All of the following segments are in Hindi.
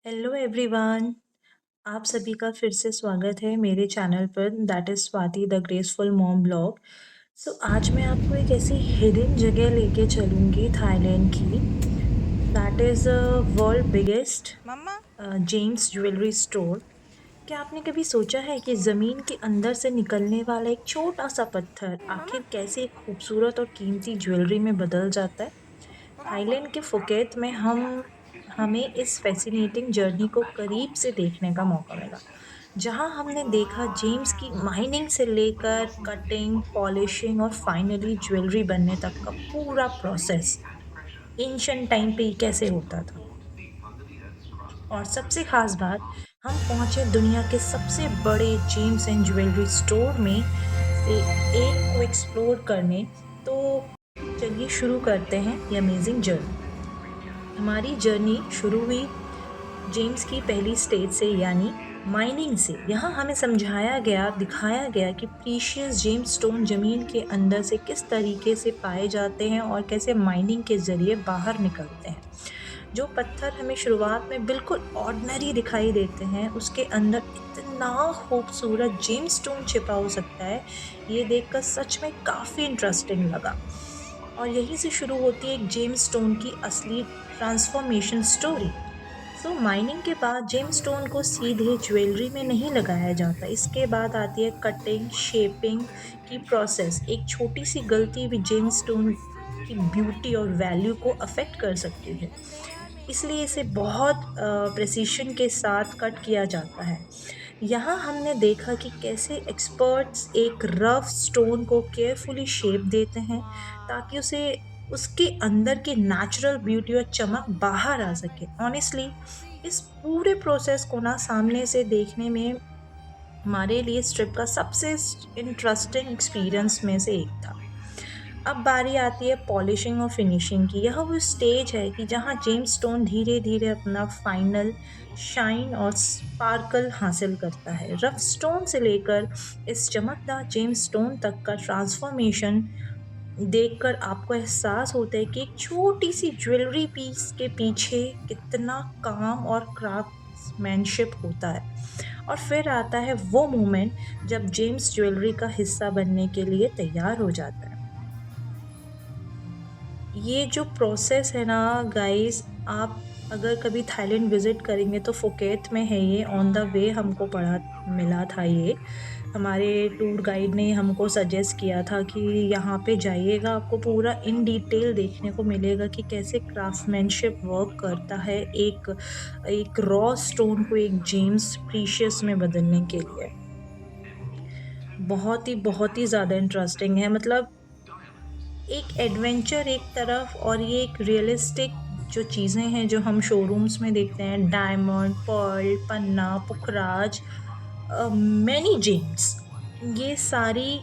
Hello everyone. आप सभी का फिर से स्वागत है मेरे चैनल पर that is Swati the graceful mom blog. So आज मैं आपको एक ऐसी हिडन जगह लेके चलूँगी थाईलैंड की, that is world biggest mamma. Gems jewellery store. क्या आपने कभी सोचा है कि ज़मीन के अंदर से निकलने वाला एक छोटा सा पत्थर मम्मा। आखिर कैसे एक खूबसूरत और कीमती ज्वेलरी में बदल जाता है? थाईलैंड के फुकेत में हमें इस फैसिनेटिंग जर्नी को करीब से देखने का मौका मिला, जहां हमने देखा जेम्स की माइनिंग से लेकर कटिंग, पॉलिशिंग और फाइनली ज्वेलरी बनने तक का पूरा प्रोसेस एंशिएंट टाइम पे ही कैसे होता था। और सबसे खास बात, हम पहुंचे दुनिया के सबसे बड़े जेम्स एंड ज्वेलरी स्टोर में से एक को एक्सप्लोर करने। तो चलिए शुरू करते हैं ये अमेजिंग जर्नी। हमारी जर्नी शुरू हुई जेम्स की पहली स्टेज से, यानी माइनिंग से। यहाँ हमें समझाया गया, दिखाया गया कि प्रीशियस जेम्स स्टोन जमीन के अंदर से किस तरीके से पाए जाते हैं और कैसे माइनिंग के जरिए बाहर निकलते हैं। जो पत्थर हमें शुरुआत में बिल्कुल ऑर्डिनरी दिखाई देते हैं, उसके अंदर इतना खूबसूरत जेम्स स्टोन छिपा हो सकता है, ये देखकर सच में काफ़ी इंटरेस्टिंग लगा। और यहीं से शुरू होती है एक जेम्स स्टोन की असली ट्रांसफॉर्मेशन स्टोरी। सो माइनिंग के बाद जेम्स स्टोन को सीधे ज्वेलरी में नहीं लगाया जाता। इसके बाद आती है कटिंग, शेपिंग की प्रोसेस। एक छोटी सी गलती भी जेम्स स्टोन की ब्यूटी और वैल्यू को अफेक्ट कर सकती है। इसलिए इसे बहुत प्रिसिशन के साथ कट किया जाता है। यहाँ हमने देखा कि कैसे एक्सपर्ट्स एक रफ स्टोन को केयरफुली शेप देते हैं, ताकि उसे उसके अंदर की नेचुरल ब्यूटी और चमक बाहर आ सके। ऑनेस्टली इस पूरे प्रोसेस को ना सामने से देखने में हमारे लिए इस ट्रिप का सबसे इंटरेस्टिंग एक्सपीरियंस में से एक था। अब बारी आती है पॉलिशिंग और फिनिशिंग की। यह वो स्टेज है कि जहाँ जेम्स स्टोन धीरे धीरे अपना फाइनल शाइन और स्पार्कल हासिल करता है। रफ स्टोन से लेकर इस चमकदार जेम्स स्टोन तक का ट्रांसफॉर्मेशन देखकर आपको एहसास होता है कि एक छोटी सी ज्वेलरी पीस के पीछे कितना काम और क्राफ्ट्समैनशिप होता है। और फिर आता है वो मोमेंट जब जेम्स ज्वेलरी का हिस्सा बनने के लिए तैयार हो जाता है। ये जो प्रोसेस है ना गाइस, आप अगर कभी थाईलैंड विजिट करेंगे तो फुकेत में है ये। ऑन द वे हमको पढ़ा मिला था ये, हमारे टूर गाइड ने हमको सजेस्ट किया था कि यहाँ पे जाइएगा, आपको पूरा इन डिटेल देखने को मिलेगा कि कैसे क्राफ्टमैनशिप वर्क करता है एक एक रॉ स्टोन को एक जेम्स प्रीशियस में बदलने के लिए। बहुत ही ज़्यादा इंटरेस्टिंग है। मतलब एक एडवेंचर एक तरफ, और ये एक रियलिस्टिक जो चीज़ें हैं जो हम शोरूम्स में देखते हैं, डायमंड, पर्ल, पन्ना, पुखराज, मैनी जेम्स, ये सारी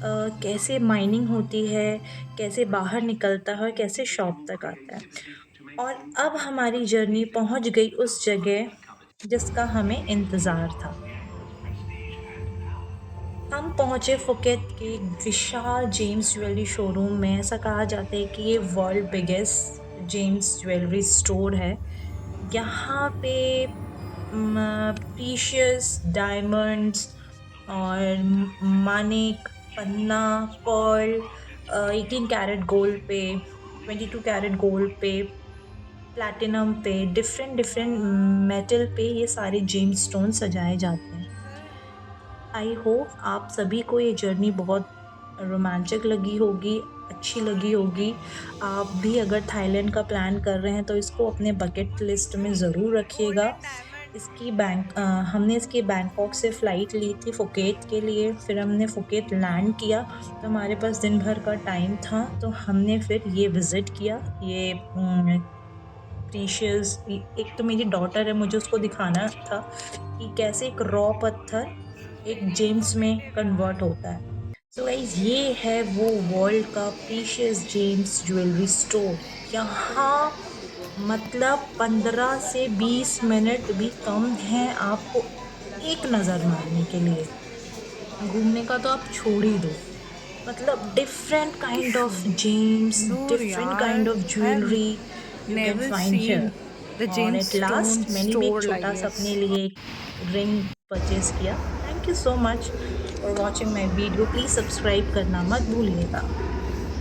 कैसे माइनिंग होती है, कैसे बाहर निकलता है और कैसे शॉप तक आता है। और अब हमारी जर्नी पहुंच गई उस जगह जिसका हमें इंतज़ार था। हम पहुंचे फुकेत के एक विशाल जेम्स ज्वेलरी शोरूम में। ऐसा कहा जाता है कि ये world biggest James jewellery store है। यहाँ पे प्रीशियस डायमंड्स और मानिक, पन्ना, पर्ल, 18 कैरेट गोल्ड पे, 22 कैरेट गोल्ड पे, प्लैटिनम पे, डिफरेंट डिफरेंट मेटल पे ये सारे जेम्स स्टोन सजाए जाते हैं। आई होप आप सभी को ये जर्नी बहुत रोमांचक लगी होगी, अच्छी लगी होगी। आप भी अगर थाईलैंड का प्लान कर रहे हैं तो इसको अपने बकेट लिस्ट में ज़रूर रखिएगा। हमने इसकी बैंकॉक से फ़्लाइट ली थी फुकेत के लिए, फिर हमने फुकेत लैंड किया। तो हमारे पास दिन भर का टाइम था, तो हमने फिर ये विज़िट किया। ये प्रीशियस, एक तो मेरी डॉटर है, मुझे उसको दिखाना था कि कैसे एक रॉ पत्थर एक जेम्स में कन्वर्ट होता है। सो गाइज, ये है वो वर्ल्ड का प्रीशियस जेम्स ज्वेलरी स्टोर। यहाँ मतलब 15 से 20 मिनट भी कम हैं आपको एक नज़र मारने के लिए। घूमने का तो आप छोड़ ही दो। मतलब डिफरेंट काइंड ऑफ जेम्स, दूर डिफरेंट काइंड यार। Of I jewellery you can never find seen here. The और एट Gemstone लास्ट मैंने भी एक store, I छोटा सा guess. अपने लिए एक रिंग परचेज किया। Thank you so much for watching my video. Please subscribe करना मत भूलिएगा।